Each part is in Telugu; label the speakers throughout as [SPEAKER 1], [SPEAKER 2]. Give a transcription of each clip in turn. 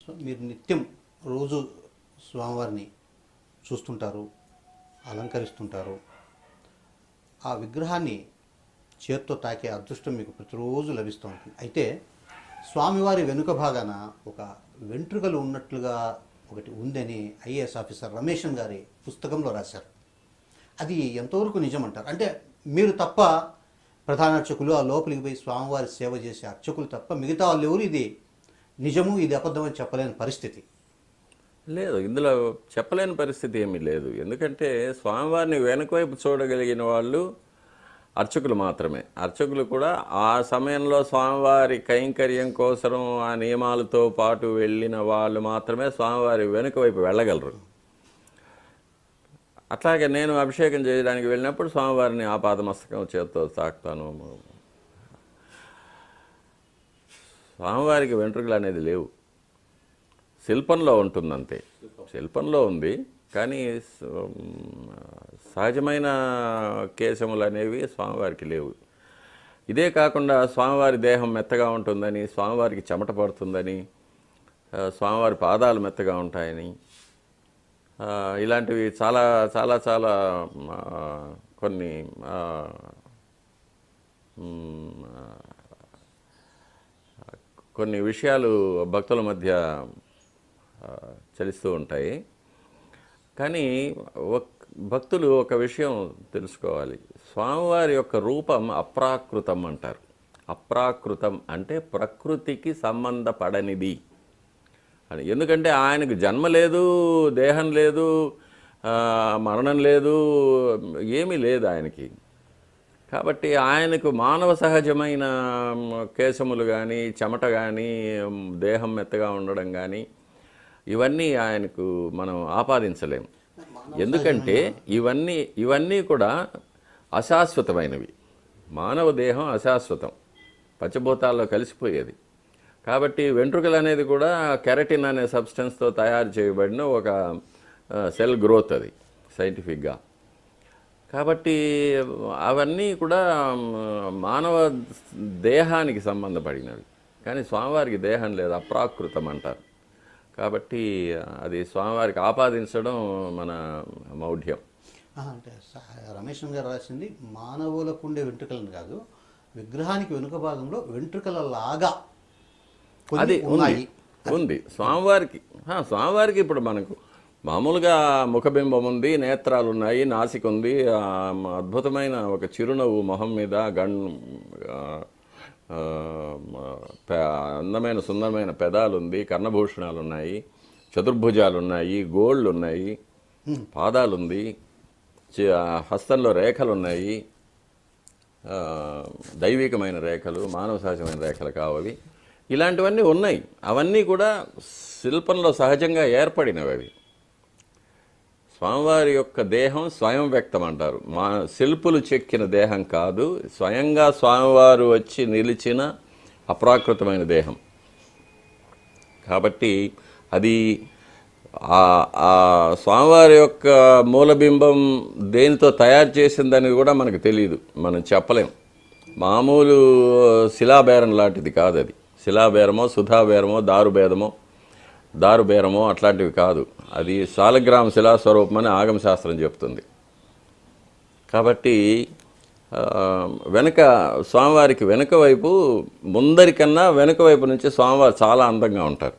[SPEAKER 1] సో మీరు నిత్యం రోజు స్వామివారిని చూస్తుంటారు, అలంకరిస్తుంటారు. ఆ విగ్రహాన్ని చేత్తో తాకే అదృష్టం మీకు ప్రతిరోజు లభిస్తూ ఉంటుంది. అయితే స్వామివారి వెనుక భాగాన ఒక వెంట్రుకలు ఉన్నట్లుగా ఒకటి ఉందని ఐఏఎస్ ఆఫీసర్ రమేషన్ గారి పుస్తకంలో రాశారు. అది ఎంతవరకు నిజమంటారు? అంటే మీరు తప్ప ప్రధాన అర్చకులు, ఆ లోపలికి పోయి స్వామివారి సేవ చేసే అర్చకులు తప్ప మిగతా వాళ్ళు ఎవరు ఇది నిజము ఇది అబద్ధం అని చెప్పలేని పరిస్థితి.
[SPEAKER 2] లేదు, ఇందులో చెప్పలేని పరిస్థితి ఏమీ లేదు. ఎందుకంటే స్వామివారిని వెనుకవైపు చూడగలిగిన వాళ్ళు అర్చకులు మాత్రమే. అర్చకులు కూడా ఆ సమయంలో స్వామివారి కైంకర్యం కోసం ఆ నియమాలతో పాటు వెళ్ళిన వాళ్ళు మాత్రమే స్వామివారి వెనుక వైపు వెళ్ళగలరు. అట్లాగే నేను అభిషేకం చేయడానికి వెళ్ళినప్పుడు స్వామివారిని ఆపాదమస్తకం చేత్తో తాకుతాను. స్వామివారికి వెంట్రుకలు అనేది లేవు, శిల్పంలో ఉంటుందంతే. శిల్పంలో ఉంది, కానీ సహజమైన కేశములు అనేవి స్వామివారికి లేవు. ఇదే కాకుండా స్వామివారి దేహం మెత్తగా ఉంటుందని, స్వామివారికి చెమట పడుతుందని, స్వామివారి పాదాలు మెత్తగా ఉంటాయని, ఇలాంటివి చాలా చాలా చాలా కొన్ని కొన్ని విషయాలు భక్తుల మధ్య చలిస్తూ ఉంటాయి. కానీ భక్తులు ఒక విషయం తెలుసుకోవాలి, స్వామివారి యొక్క రూపం అప్రాకృతం అంటారు. అప్రాకృతం అంటే ప్రకృతికి సంబంధపడనిది అని. ఎందుకంటే ఆయనకు జన్మ లేదు, దేహం లేదు, మరణం లేదు, ఏమీ లేదు ఆయనకి. కాబట్టి ఆయనకు మానవ సహజమైన కేశములు కానీ, చెమట కానీ, దేహం మెత్తగా ఉండడం కానీ, ఇవన్నీ ఆయనకు మనం ఆపాదించలేము. ఎందుకంటే ఇవన్నీ కూడా అశాశ్వతమైనవి. మానవ దేహం అశాశ్వతం, పంచభూతాల్లో కలిసిపోయేది. కాబట్టి వెంట్రుకలు అనేది కూడా కెరటిన్ అనే సబ్స్టెన్స్తో తయారు చేయబడిన ఒక సెల్ గ్రోత్, అది సైంటిఫిక్గా. కాబట్టి అవన్నీ కూడా మానవ దేహానికి సంబంధపడినవి. కానీ స్వామివారికి దేహం లేదు, అప్రాకృతం అంటారు. కాబట్టి అది స్వామివారికి ఆపాదించడం మన మౌఢ్యం.
[SPEAKER 1] అంటే రమేష్ గారు రాసింది మానవులకు ఉండే వెంట్రుకలను కాదు, విగ్రహానికి వెనుక భాగంలో వెంట్రుకల లాగా
[SPEAKER 2] అది ఉంది స్వామివారికి. ఇప్పుడు మనకు మామూలుగా ముఖబింబం ఉంది, నేత్రాలు ఉన్నాయి, నాసిక ఉంది, అద్భుతమైన ఒక చిరునవ్వు మొహం మీద, అందమైన సుందరమైన పెదాలు ఉంది, కర్ణభూషణాలు ఉన్నాయి, చతుర్భుజాలు ఉన్నాయి, గోళ్ళు ఉన్నాయి, పాదాలు ఉంది, హస్తంలో రేఖలు ఉన్నాయి, దైవికమైన రేఖలు, మానవ సహజమైన రేఖలు కావాలి. ఇలాంటివన్నీ ఉన్నాయి. అవన్నీ కూడా శిల్పంలో సహజంగా ఏర్పడినవి. అవి స్వామివారి యొక్క దేహం స్వయం వ్యక్తం అంటారు. శిల్పులు చెక్కిన దేహం కాదు, స్వయంగా స్వామివారు వచ్చి నిలిచిన అప్రాకృతమైన దేహం. కాబట్టి అది ఆ స్వామివారి యొక్క మూలబింబం దేనితో తయారు చేసిందని కూడా మనకు తెలియదు, మనం చెప్పలేం. మామూలు శిలాబేరం లాంటిది కాదు అది. శిలాబేరమో, సుధాబేరమో, దారుబేరమో అట్లాంటివి కాదు. అది శాలగ్రామ శిలాస్వరూపమని ఆగమశాస్త్రం చెప్తుంది. కాబట్టి స్వామివారికి వెనుక వైపు, ముందరికన్నా వెనుక వైపు నుంచి స్వామివారు చాలా అందంగా ఉంటారు.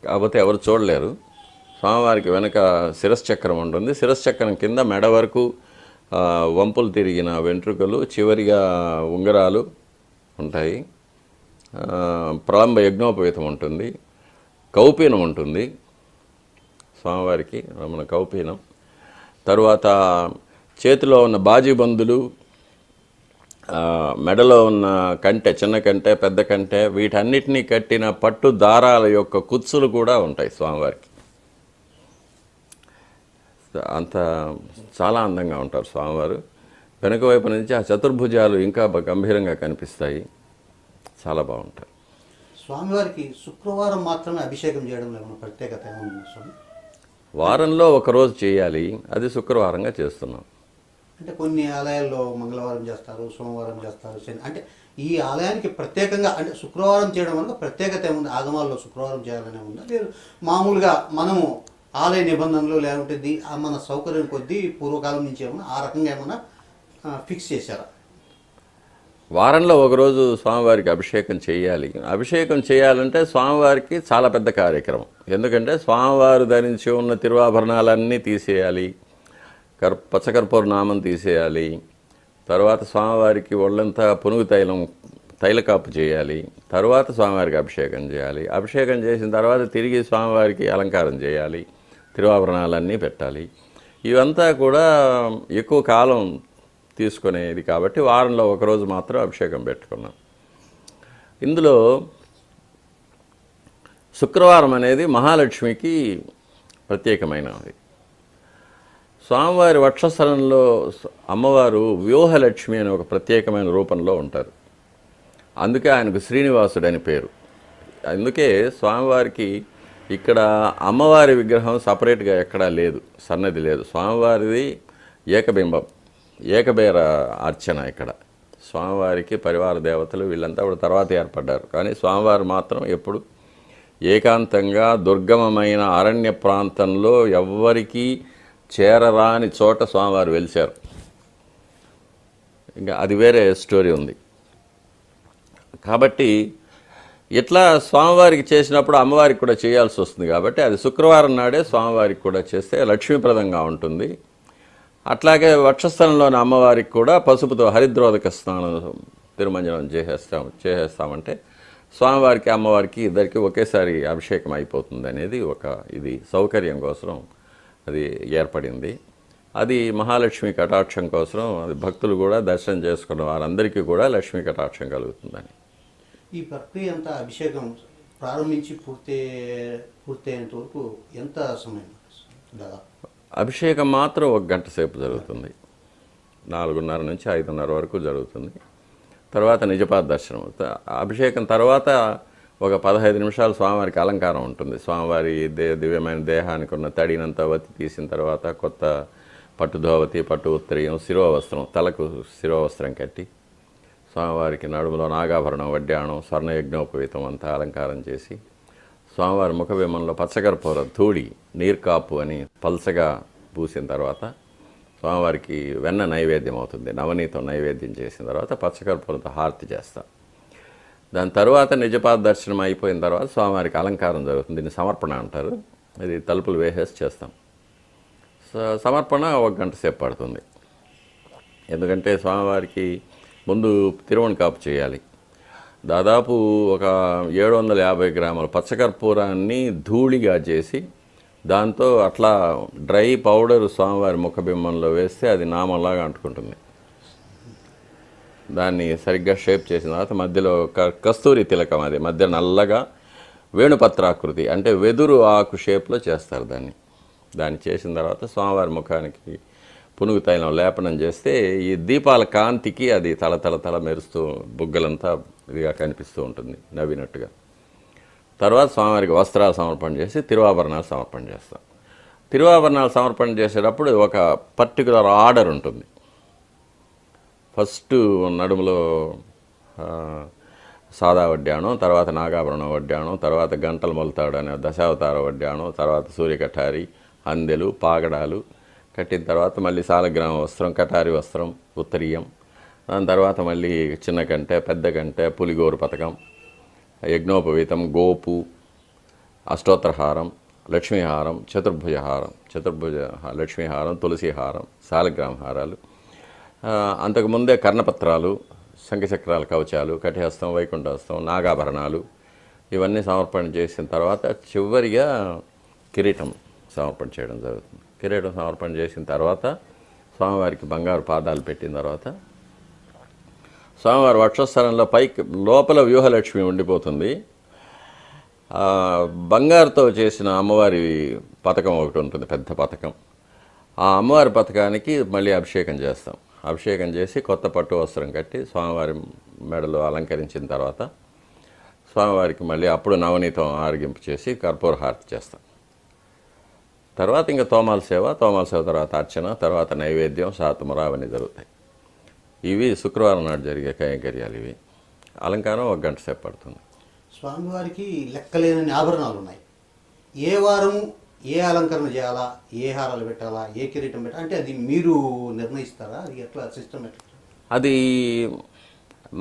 [SPEAKER 2] కాకపోతే ఎవరు చూడలేరు. స్వామివారికి వెనుక శిరశ్చక్రం ఉంటుంది. శిరశ్చక్రం కింద మెడ వరకు వంపులు తిరిగిన వెంట్రుకలు, చివరిగా ఉంగరాలు ఉంటాయి. ప్రళంబ యజ్ఞోపవీతం ఉంటుంది, కౌపీనం ఉంటుంది స్వామివారికి, మన కౌపీనం. తరువాత చేతిలో ఉన్న బాజీబందులు, మెడలో ఉన్న కంటె, చిన్న కంటె, పెద్ద కంటె, వీటన్నిటినీ కట్టిన పట్టు దారాల యొక్క కుచ్చులు కూడా ఉంటాయి స్వామివారికి. అంత చాలా అందంగా ఉంటారు స్వామివారు. వెనుక వైపు నుంచి ఆ చతుర్భుజాలు ఇంకా గంభీరంగా కనిపిస్తాయి, చాలా బాగుంటారు.
[SPEAKER 1] స్వామివారికి శుక్రవారం మాత్రమే అభిషేకం చేయడంలో ఏమైనా ప్రత్యేకత ఏముంది స్వామి?
[SPEAKER 2] వారంలో ఒకరోజు చేయాలి, అది శుక్రవారంగా చేస్తున్నాం.
[SPEAKER 1] అంటే కొన్ని ఆలయాల్లో మంగళవారం చేస్తారు, సోమవారం చేస్తారు, అంటే ఈ ఆలయానికి ప్రత్యేకంగా అంటే శుక్రవారం చేయడం వల్ల ప్రత్యేకత ఏముంది? ఆగమాల్లో శుక్రవారం చేయాలనే ఉందా, లేదు మామూలుగా మనము ఆలయ నిబంధనలు లేకుంటే మన సౌకర్యం కొద్దీ పూర్వకాలం నుంచి ఏమన్నా ఆ రకంగా ఏమన్నా ఫిక్స్ చేశారా?
[SPEAKER 2] వారంలో ఒకరోజు స్వామివారికి అభిషేకం చేయాలి. అభిషేకం చేయాలంటే స్వామివారికి చాలా పెద్ద కార్యక్రమం. ఎందుకంటే స్వామివారు ధరించి ఉన్న తిరువాభరణాలన్నీ తీసేయాలి, పచ్చకర్పూర నామం తీసేయాలి, తర్వాత స్వామివారికి ఒళ్ళంతా పునుగు తైలకాపు చేయాలి, తర్వాత స్వామివారికి అభిషేకం చేయాలి. అభిషేకం చేసిన తర్వాత తిరిగి స్వామివారికి అలంకారం చేయాలి, తిరువాభరణాలన్నీ పెట్టాలి. ఇవంతా కూడా ఎక్కువ కాలం తీసుకునేది కాబట్టి వారంలో ఒకరోజు మాత్రం అభిషేకం పెట్టుకున్నాం. ఇందులో శుక్రవారం అనేది మహాలక్ష్మికి ప్రత్యేకమైనది. స్వామివారి వక్షస్థలంలో అమ్మవారు వ్యూహలక్ష్మి అనే ఒక ప్రత్యేకమైన రూపంలో ఉంటారు. అందుకే ఆయనకు శ్రీనివాసుడు అని పేరు. అందుకే స్వామివారికి ఇక్కడ అమ్మవారి విగ్రహం సపరేట్గా ఎక్కడా లేదు, సన్నది లేదు. స్వామివారిది ఏకబింబం, ఏకబేర అర్చన. ఇక్కడ స్వామివారికి పరివార దేవతలు వీళ్ళంతా కూడా తర్వాత ఏర్పడ్డారు, కానీ స్వామివారు మాత్రం ఎప్పుడు ఏకాంతంగా దుర్గమమైన అరణ్య ప్రాంతంలో ఎవ్వరికీ చేరరాని చోట స్వామివారు వెలిశారు. ఇంకా అది వేరే స్టోరీ ఉంది. కాబట్టి ఇట్లా స్వామివారికి చేసినప్పుడు అమ్మవారికి కూడా చేయాల్సి వస్తుంది. కాబట్టి అది శుక్రవారం నాడే స్వామివారికి కూడా చేస్తే లక్ష్మీప్రదంగా ఉంటుంది. అట్లాగే వక్షస్థలంలోని అమ్మవారికి కూడా పసుపుతో హరిద్రోదక స్నానం తిరుమంజనం చేసేస్తామంటే స్వామివారికి అమ్మవారికి ఇద్దరికి ఒకేసారి అభిషేకం అయిపోతుంది అనేది ఇది సౌకర్యం కోసం అది ఏర్పడింది. అది మహాలక్ష్మి కటాక్షం కోసం, అది భక్తులు కూడా దర్శనం చేసుకున్న వారందరికీ కూడా లక్ష్మీ కటాక్షం కలుగుతుందని.
[SPEAKER 1] ఈ ప్రక్రియ అంతా అభిషేకం ప్రారంభించి పూర్తయ్యేంత వరకు ఎంత సమయం దాదాపు?
[SPEAKER 2] అభిషేకం మాత్రం 1 గంట సేపు జరుగుతుంది. 4:30 నుంచి 5:30 వరకు జరుగుతుంది. తర్వాత నిజపాద దర్శనం. అభిషేకం తర్వాత ఒక 15 నిమిషాలు స్వామివారికి అలంకారం ఉంటుంది. స్వామివారి దివ్యమైన దేహానికి ఉన్న తడినంతా వత్తి తీసిన తర్వాత కొత్త పట్టు ధోవతి, పట్టు ఉత్తరీయం, శిరోవస్త్రం, తలకు శిరోవస్త్రం కట్టి స్వామివారికి నడుములో నాగాభరణం, వడ్డాణం, స్వర్ణయజ్ఞోపవీతం అంతా అలంకారం చేసి స్వామివారి ముఖబింబంలో పచ్చకర్పూర ధూళి నీర్కాపు అని పల్సగా పూసిన తర్వాత స్వామివారికి వెన్న నైవేద్యం అవుతుంది. నవనీతం నైవేద్యం చేసిన తర్వాత పచ్చకర్పూరంతో హారతి చేస్తాం. దాని తర్వాత నిజపాద దర్శనం అయిపోయిన తర్వాత స్వామివారికి అలంకారం జరుగుతుంది. దీన్ని సమర్పణ అంటారు. ఇది తలుపులు వేసేసి చేస్తాం. సమర్పణ 1 గంట సేపు పడుతుంది. ఎందుకంటే స్వామివారికి ముందు తిరువణకాపు చేయాలి. దాదాపు ఒక 750 గ్రాముల పచ్చకర్పూరాన్ని ధూళిగా చేసి దాంతో అట్లా డ్రై పౌడర్ స్వామివారి ముఖబింబంలో వేస్తే అది నామంలాగా అంటుకుంటుంది. దాన్ని సరిగ్గా షేప్ చేసిన తర్వాత మధ్యలో కస్తూరి తిలకం, అది మధ్య నల్లగా వేణుపత్రాకృతి అంటే వెదురు ఆకు షేప్లో చేస్తారు దాన్ని చేసిన తర్వాత స్వామివారి ముఖానికి పునుగు తైలం లేపనం చేస్తే ఈ దీపాల కాంతికి అది తల మెరుస్తూ బుగ్గలంతా ఇదిగా కనిపిస్తూ ఉంటుంది, నవ్వినట్టుగా. తర్వాత స్వామివారికి వస్త్రాలు సమర్పణ చేసి తిరువాభరణాలు సమర్పణ చేస్తాం. తిరువాభరణాలు సమర్పణ చేసేటప్పుడు ఒక పర్టికులర్ ఆర్డర్ ఉంటుంది. ఫస్ట్ నడుములో సాదా వడ్డాణం, తర్వాత నాగాభరణం వడ్డాణం, తర్వాత గంటల మొలతాడు అనే దశావతార వడ్డాణం, తర్వాత సూర్యకఠారి, అందెలు, పాగడాలు కట్టిన తర్వాత మళ్ళీ సాలగ్రామ వస్త్రం, కటారి వస్త్రం, ఉత్తరీయం, దాని తర్వాత మళ్ళీ చిన్న కంటె, పెద్ద కంటె, పులిగోరు పథకం, యజ్ఞోపవీతం, గోపు, అష్టోత్తరహారం, లక్ష్మీహారం, చతుర్భుజ లక్ష్మీహారం, తులసిహారం, సాలగ్రామ హారాలు, అంతకుముందే కర్ణపత్రాలు, శంఖచక్రాల కవచాలు, కటిహస్తం, వైకుంఠహస్తం, నాగాభరణాలు ఇవన్నీ సమర్పణ చేసిన తర్వాత చివరిగా కిరీటం సమర్పణ చేయడం జరుగుతుంది. కిరీటం సమర్పణ చేసిన తర్వాత స్వామివారికి బంగారు పాదాలు పెట్టిన తర్వాత స్వామివారి వక్షస్థలంలో పైకి లోపల వ్యూహలక్ష్మి ఉండిపోతుంది. బంగారుతో చేసిన అమ్మవారి పథకం ఒకటి ఉంటుంది, పెద్ద పథకం. ఆ అమ్మవారి పథకానికి మళ్ళీ అభిషేకం చేస్తాం. అభిషేకం చేసి కొత్త పట్టు వస్త్రం కట్టి స్వామివారి మెడలో అలంకరించిన తర్వాత స్వామివారికి మళ్ళీ అప్పుడు నవనీతం ఆరగింపు చేసి కర్పూర హారతి చేస్తాం. తర్వాత ఇంకా తోమాల సేవ తర్వాత అర్చన, తర్వాత నైవేద్యం, శాతముర అవన్నీ జరుగుతాయి. ఇవి శుక్రవారం నాడు జరిగే కైంకర్యాలు ఇవి. అలంకారం 1 గంట సేపు పడుతుంది.
[SPEAKER 1] స్వామివారికి లెక్కలేనన్ని ఆభరణాలు ఉన్నాయి. ఏ వారము ఏ అలంకరణ చేయాలా, ఏ హారాలు పెట్టాలా, ఏ కిరీటం పెట్టాలా అంటే అది మీరు నిర్ణయిస్తారా? అది ఎట్లా సిస్టమ్ ఎట్లా?
[SPEAKER 2] అది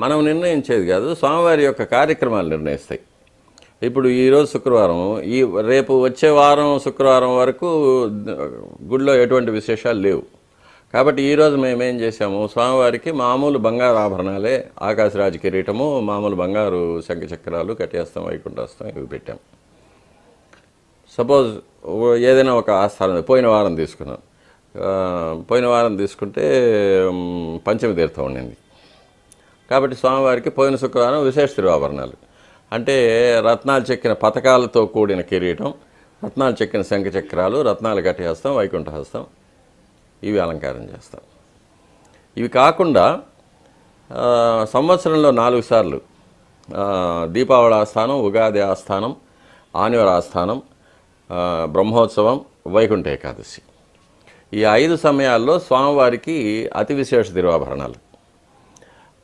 [SPEAKER 2] మనం నిర్ణయించేది కాదు, స్వామివారి యొక్క కార్యక్రమాలు నిర్ణయిస్తాయి. ఇప్పుడు ఈరోజు శుక్రవారం, రేపు వచ్చే వారం శుక్రవారం వరకు గుడిలో ఎటువంటి విశేషాలు లేవు. కాబట్టి ఈరోజు మేమేం చేసాము, స్వామివారికి మామూలు బంగారు ఆభరణాలే, ఆకాశరాజు కిరీటము, మామూలు బంగారు శంఖచక్రాలు, కటిహస్తం, వైకుంఠహస్తం ఇవి పెట్టాం. సపోజ్ ఏదైనా ఒక ఆస్థానం పోయిన వారం తీసుకున్నాం. పోయిన వారం తీసుకుంటే పంచమి తీర్థం ఉండింది. కాబట్టి స్వామివారికి పోయిన శుక్రవారం విశేష తిరువాభరణాలు అంటే రత్నాలు చెక్కిన పతకాలతో కూడిన కిరీటం, రత్నాలు చెక్కిన శంఖచక్రాలు, రత్నాలు కటిహస్తం, వైకుంఠహస్తం ఇవి అలంకారం చేస్తాం. ఇవి కాకుండా సంవత్సరంలో 4 సార్లు దీపావళి ఆస్థానం, ఉగాది ఆస్థానం, ఆనివర ఆస్థానం, బ్రహ్మోత్సవం, వైకుంఠ ఏకాదశి ఈ 5 సమయాల్లో స్వామివారికి అతి విశేష తిరువాభరణాలు.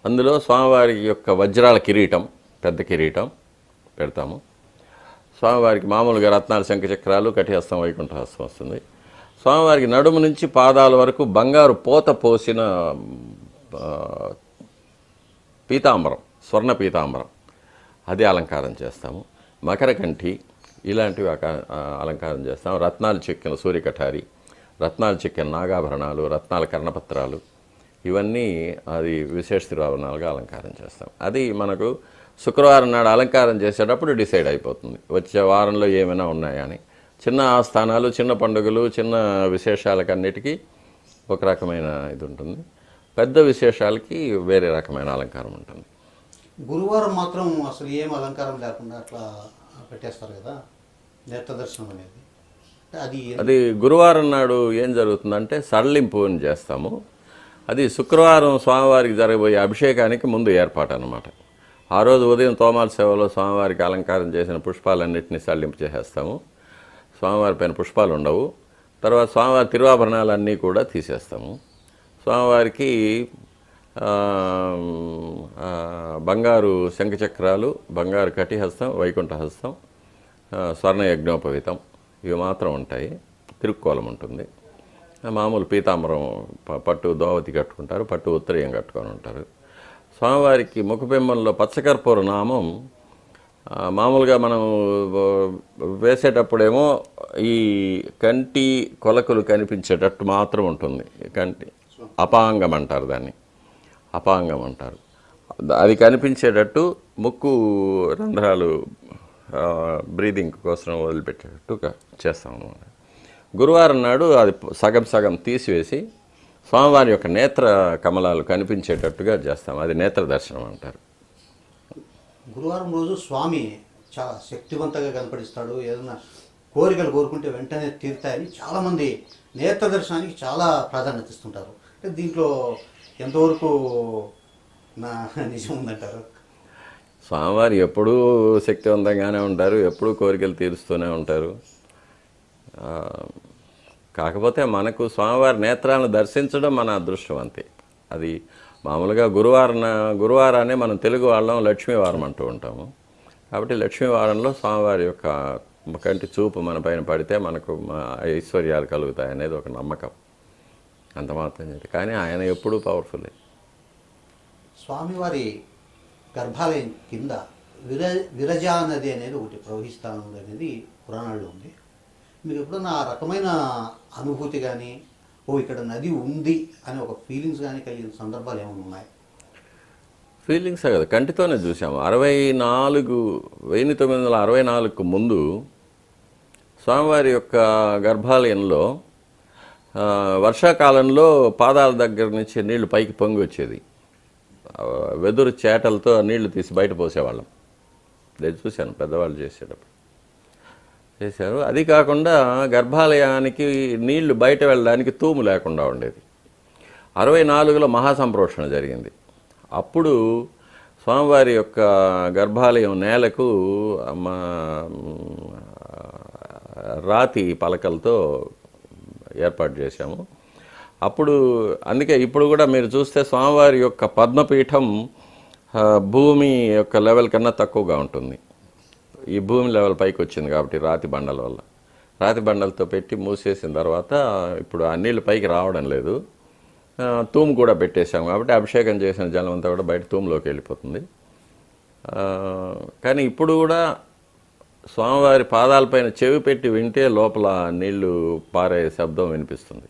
[SPEAKER 2] అందులో స్వామివారి యొక్క వజ్రాల కిరీటం, పెద్ద కిరీటం పెడతాము. స్వామివారికి మామూలుగా రత్నాల శంఖచక్రాలు, కటిహస్తం, వైకుంఠహస్తం వస్తుంది. స్వామివారికి నడుము నుంచి పాదాల వరకు బంగారు పోత పోసిన పీతాంబరం, స్వర్ణ పీతాంబరం అది అలంకారం చేస్తాము. మకరకంఠి ఇలాంటివి అలంకారం చేస్తాం. రత్నాలు చెక్కిన సూర్యకఠారి, రత్నాలు చెక్కిన నాగాభరణాలు, రత్నాల కర్ణపత్రాలు ఇవన్నీ అది విశేష తిరువాభరణాలుగా అలంకారం చేస్తాం. అది మనకు శుక్రవారం నాడు అలంకారం చేసేటప్పుడు డిసైడ్ అయిపోతుంది వచ్చే వారంలో ఏమైనా ఉన్నాయా అని. చిన్న ఆస్థానాలు, చిన్న పండుగలు, చిన్న విశేషాలకన్నిటికీ ఒక రకమైన ఇది ఉంటుంది. పెద్ద విశేషాలకి వేరే రకమైన అలంకారం ఉంటుంది.
[SPEAKER 1] గురువారం మాత్రం అసలు ఏం అలంకారం లేకుండా అట్లా పెట్టేస్తారు కదా, నేత్ర దర్శనం అనేది.
[SPEAKER 2] అది గురువారం నాడు ఏం జరుగుతుందంటే సడలింపు అని చేస్తాము. అది శుక్రవారం స్వామివారికి జరగబోయే అభిషేకానికి ముందు ఏర్పాటు అన్నమాట. ఆ రోజు ఉదయం తోమాల సేవలో స్వామివారికి అలంకారం చేసిన పుష్పాలన్నింటినీ సడలింపు చేసేస్తాము. స్వామివారి పైన పుష్పాలు ఉండవు. తర్వాత స్వామివారి తిరువాభరణాలన్నీ కూడా తీసేస్తాము. స్వామివారికి బంగారు శంఖచక్రాలు, బంగారు కటిహస్తం, వైకుంఠహస్తం, స్వర్ణ యజ్ఞోపవీతం ఇవి మాత్రం ఉంటాయి. తిరుక్కోలం ఉంటుంది. మామూలు పీతాంబరం, పట్టు దోవతి కట్టుకుంటారు, పట్టు ఉత్తరీయం కట్టుకొని ఉంటారు. స్వామివారికి ముఖబింబంలో పచ్చకర్పూర నామం మామూలుగా మనం వేసేటప్పుడేమో ఈ కంటి కొలకులు కనిపించేటట్టు మాత్రం ఉంటుంది. కంటి అపాంగం అంటారు, దాన్ని అపాంగం అంటారు. అది కనిపించేటట్టు ముక్కు రంధ్రాలు బ్రీదింగ్ కోసం వదిలిపెట్టేటట్టు చేస్తాం అన్నమాట. గురువారం నాడు అది సగం సగం తీసివేసి స్వామివారి యొక్క నేత్ర కమలాలు కనిపించేటట్టుగా చేస్తాం. అది నేత్ర దర్శనం అంటారు.
[SPEAKER 1] గురువారం రోజు స్వామి చాలా శక్తివంతంగా కనపడిస్తాడు. ఏదైనా కోరికలు కోరుకుంటే వెంటనే తీరుతాయని చాలామంది నేత్ర దర్శనానికి చాలా ప్రాధాన్యత ఇస్తుంటారు. అంటే దీంట్లో ఎంతవరకు నిజం ఉందంటారు?
[SPEAKER 2] స్వామివారు ఎప్పుడూ శక్తివంతంగానే ఉంటారు, ఎప్పుడూ కోరికలు తీరుస్తూనే ఉంటారు. కాకపోతే మనకు స్వామివారి నేత్రాలను దర్శించడం మన అదృష్టం అంతే. అది మామూలుగా గురువారాన్ని మనం తెలుగు వాళ్ళం లక్ష్మీవారం అంటూ ఉంటాము. కాబట్టి లక్ష్మీవారంలో స్వామివారి యొక్క కంటి చూపు మన పైన పడితే మనకు ఐశ్వర్యాలు కలుగుతాయి అనేది ఒక నమ్మకం, అంత మాత్రం చేతి. కానీ ఆయన ఎప్పుడూ పవర్ఫుల్లే.
[SPEAKER 1] స్వామివారి గర్భాలయం కింద విరజా నది అనేది ఒకటి ప్రవహిస్తూ ఉంది అనేది పురాణాల్లో ఉంది. మీకు ఎప్పుడన్నా ఆ రకమైన అనుభూతి కానీ, ఇక్కడ నది ఉంది అని ఒక ఫీలింగ్స్ కానీ కలిగిన సందర్భాలు ఏమైనా ఉన్నాయి?
[SPEAKER 2] ఫీలింగ్సే కదా, కంటితోనే చూసాము. 1964 ముందు స్వామివారి యొక్క గర్భాలయంలో వర్షాకాలంలో పాదాల దగ్గర నుంచి నీళ్లు పైకి పొంగి వచ్చేది. వెదురు చేటలతో నీళ్లు తీసి బయట పోసేవాళ్ళం. నేను చూశాను పెద్దవాళ్ళు చేశారు. అది కాకుండా గర్భాలయానికి నీళ్లు బయట వెళ్ళడానికి తూము లేకుండా ఉండేది. 64లో మహాసంప్రోక్షణ జరిగింది. అప్పుడు స్వామివారి యొక్క గర్భాలయం నేలకు రాతి పలకలతో ఏర్పాటు చేశాము. అప్పుడు అందుకే ఇప్పుడు కూడా మీరు చూస్తే స్వామివారి యొక్క పద్మపీఠం భూమి యొక్క లెవెల్ కన్నా తక్కువగా ఉంటుంది. ఈ భూమి లెవెల్ పైకి వచ్చింది కాబట్టి రాతి బండల వల్ల. రాతి బండలతో పెట్టి మూసేసిన తర్వాత ఇప్పుడు ఆ నీళ్ళు పైకి రావడం లేదు. తూము కూడా పెట్టేశాం కాబట్టి అభిషేకం చేసిన జలం అంతా కూడా బయట తూములోకి వెళ్ళిపోతుంది. కానీ ఇప్పుడు కూడా స్వామివారి పాదాలపైన చెవి పెట్టి వింటే లోపల నీళ్లు పారే శబ్దం వినిపిస్తుంది.